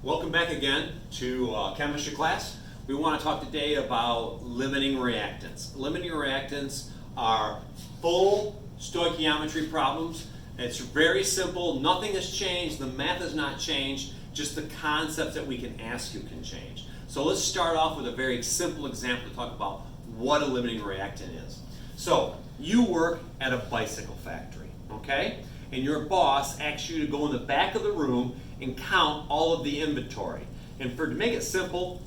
Welcome back again to chemistry class. We want to talk today about limiting reactants. Limiting reactants are full stoichiometry problems. It's very simple. Nothing has changed. The math has not changed. Just the concepts that we can ask you can change. So let's start off with a very simple example to talk about what a limiting reactant is. So you work at a bicycle factory, okay? And your boss asks you to go in the back of the room and count all of the inventory. And to make it simple,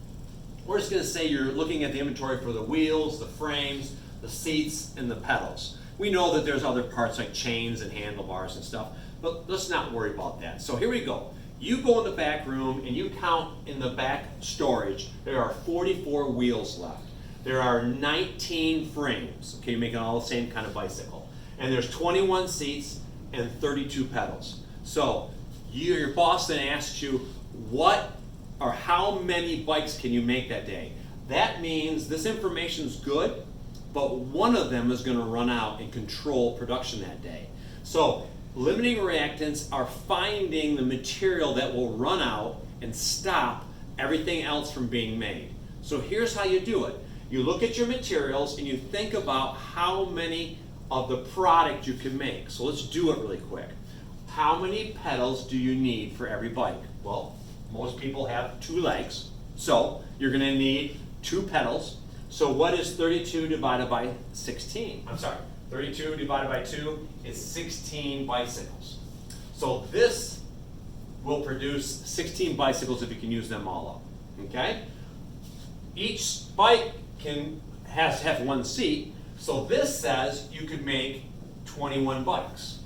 we're just going to say you're looking at the inventory for the wheels, the frames, the seats, and the pedals. We know that there's other parts like chains and handlebars and stuff, but let's not worry about that. So here we go. You go in the back room and you count in the back storage. There are 44 wheels left. There are 19 frames. Okay, you're making all the same kind of bicycle. And there's 21 seats and 32 pedals. So your boss then asks you what or how many bikes can you make that day. That means this information is good, but one of them is going to run out and control production that day. So limiting reactants are finding the material that will run out and stop everything else from being made. So here's how you do it. You look at your materials and you think about how many of the product you can make. So let's do it really quick. How many pedals do you need for every bike? Well, most people have 2 legs, so you're going to need 2 pedals. So what is 32 divided by 16? I'm sorry, 32 divided by 2 is 16 bicycles. So this will produce 16 bicycles if you can use them all up, okay? Each bike has to have 1 seat, so this says you could make 21 bikes.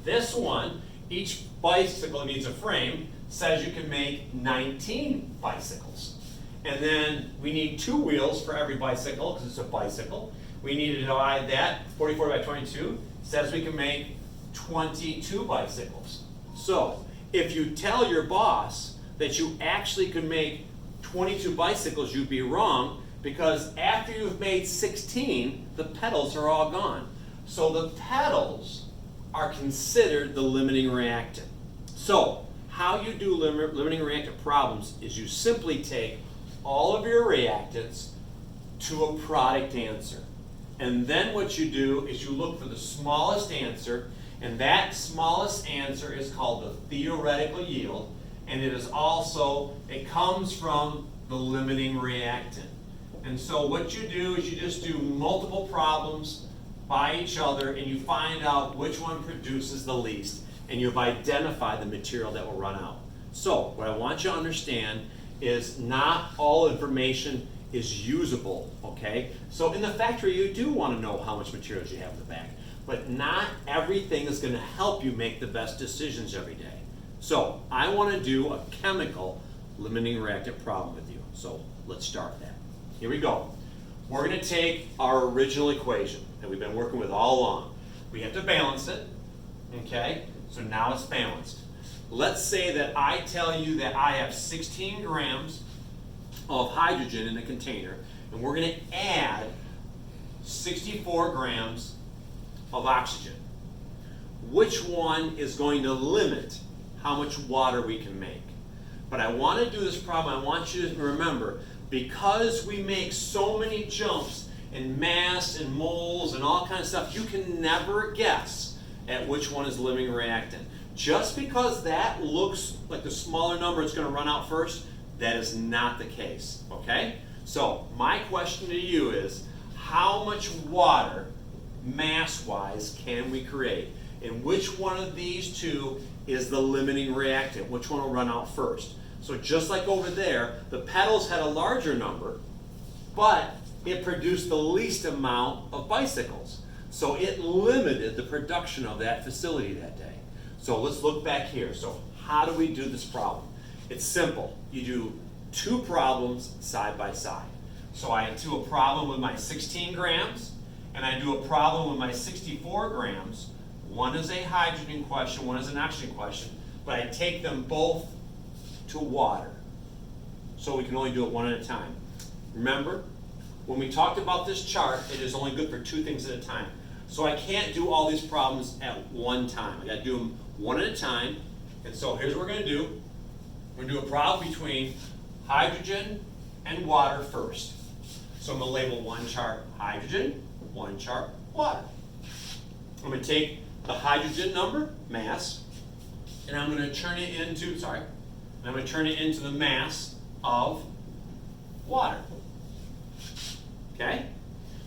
This one, each bicycle needs a frame, says you can make 19 bicycles. And then we need 2 wheels for every bicycle because it's a bicycle. We need to divide that, 44 by 22, says we can make 22 bicycles. So if you tell your boss that you actually could make 22 bicycles, you'd be wrong, because after you've made 16, the pedals are all gone. So the pedals are considered the limiting reactant. So how you do limiting reactant problems is you simply take all of your reactants to a product answer. And then what you do is you look for the smallest answer, and that smallest answer is called the theoretical yield, and it comes from the limiting reactant. And so what you do is you just do multiple problems by each other and you find out which one produces the least, and you've identified the material that will run out. So what I want you to understand is not all information is usable, okay? So in the factory you do want to know how much materials you have in the back, but not everything is going to help you make the best decisions every day. So I want to do a chemical limiting reactant problem with you. So let's start that. Here we go. We're going to take our original equation that we've been working with all along. We have to balance it, okay? So now it's balanced. Let's say that I tell you that I have 16 grams of hydrogen in a container, and we're going to add 64 grams of oxygen. Which one is going to limit how much water we can make? But I want to do this problem, I want you to remember, because we make so many jumps in mass and moles and all kinds of stuff, you can never guess at which one is the limiting reactant. Just because that looks like the smaller number is going to run out first, that is not the case, okay? So my question to you is, how much water, mass-wise, can we create? And which one of these 2 is the limiting reactant? Which one will run out first? So just like over there, the pedals had a larger number, but it produced the least amount of bicycles. So it limited the production of that facility that day. So let's look back here. So how do we do this problem? It's simple. You do 2 problems side by side. So I do a problem with my 16 grams, and I do a problem with my 64 grams. One is a hydrogen question, one is an oxygen question, but I take them both to water. So we can only do it one at a time. Remember, when we talked about this chart, it is only good for 2 things at a time. So I can't do all these problems at one time. I got to do them one at a time. And so here's what we're going to do. We're going to do a problem between hydrogen and water first. So I'm going to label one chart hydrogen, one chart water. I'm going to take the hydrogen number, mass, and I'm going to turn it into, the mass of water. Okay?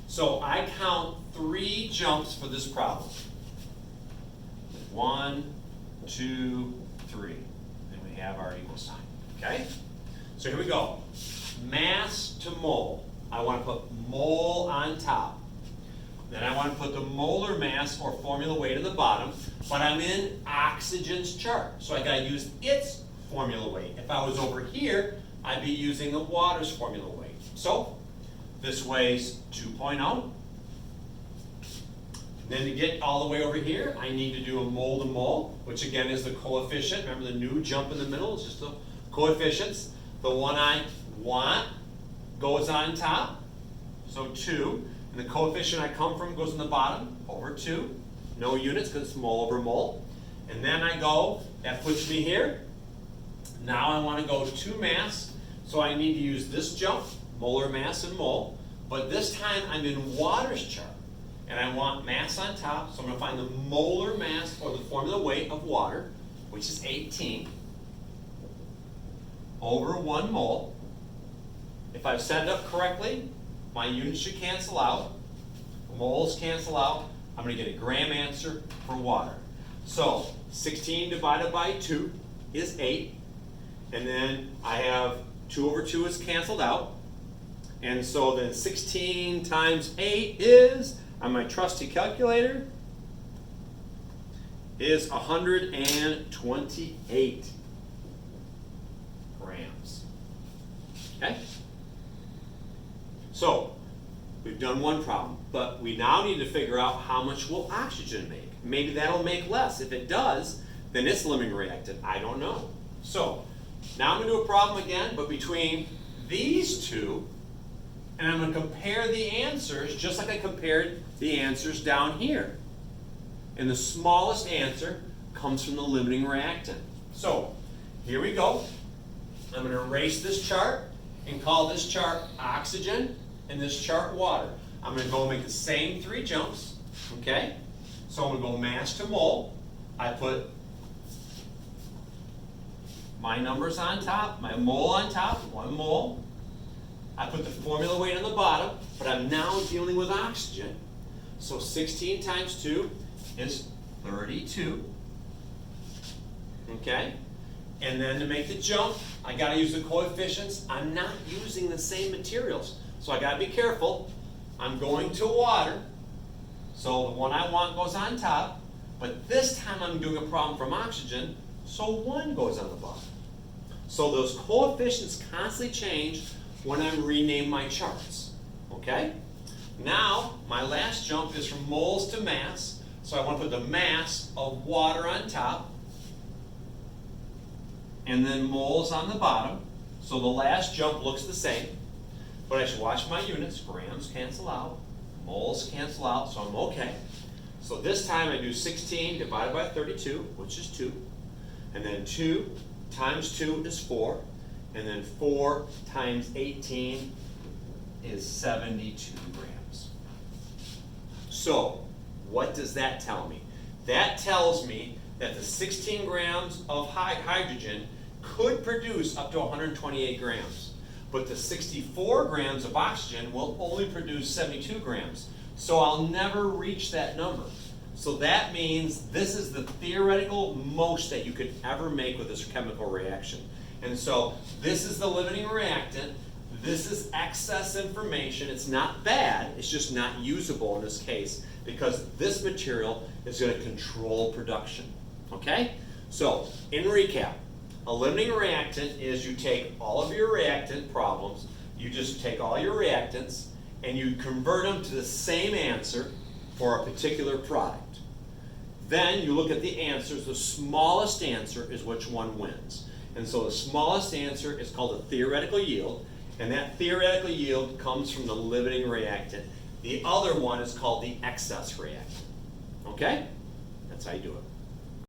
So I count 3 jumps for this problem. 1, 2, 3. And we have our equal sign. Okay? So here we go. Mass to mole. I want to put mole on top. Then I want to put the molar mass or formula weight at the bottom, but I'm in oxygen's chart, so I got to use its formula weight. If I was over here, I'd be using the water's formula weight. So this weighs 2.0. Then to get all the way over here, I need to do a mole to mole, which again is the coefficient. Remember the new jump in the middle is just the coefficients. The one I want goes on top, so 2. And the coefficient I come from goes in the bottom, over 2. No units because it's mole over mole. And then I go, that puts me here. Now I want to go to mass, so I need to use this jump, molar mass and mole. But this time I'm in water's chart, and I want mass on top, so I'm going to find the molar mass or the formula weight of water, which is 18, over 1 mole. If I've set it up correctly, my units should cancel out, moles cancel out. I'm going to get a gram answer for water. So 16 divided by 2 is 8, and then I have 2 over 2 is canceled out, and so then 16 times 8 is, on my trusty calculator, is 128 grams. Okay? So we've done one problem, but we now need to figure out how much will oxygen make. Maybe that'll make less. If it does, then it's limiting reactant. I don't know. So now I'm going to do a problem again, but between these two, and I'm going to compare the answers just like I compared the answers down here. And the smallest answer comes from the limiting reactant. So here we go. I'm going to erase this chart and call this chart oxygen and this chart water. I'm going to go make the same 3 jumps. Okay? So I'm going to go mass to mole. I put my numbers on top, my mole on top, 1 mole. I put the formula weight on the bottom, but I'm now dealing with oxygen. So 16 times 2 is 32. Okay? And then to make the jump, I got to use the coefficients. I'm not using the same materials, so I got to be careful. I'm going to water, so the one I want goes on top, but this time I'm doing a problem from oxygen, so 1 goes on the bottom. So those coefficients constantly change when I rename my charts. Okay? Now, my last jump is from moles to mass, so I want to put the mass of water on top, and then moles on the bottom. So the last jump looks the same, but I should watch my units. Grams cancel out, moles cancel out, so I'm okay. So this time I do 16 divided by 32, which is 2, and then 2 times 2 is 4, and then 4 times 18 is 72 grams. So what does that tell me? That tells me that the 16 grams of hydrogen could produce up to 128 grams. But the 64 grams of oxygen will only produce 72 grams. So I'll never reach that number. So that means this is the theoretical most that you could ever make with this chemical reaction. And so this is the limiting reactant. This is excess information. It's not bad, it's just not usable in this case because this material is going to control production. Okay? So, in recap, a limiting reactant is you take all of your reactant problems, you just take all your reactants, and you convert them to the same answer for a particular product. Then you look at the answers. The smallest answer is which one wins. And so the smallest answer is called a theoretical yield, and that theoretical yield comes from the limiting reactant. The other one is called the excess reactant. Okay? That's how you do it.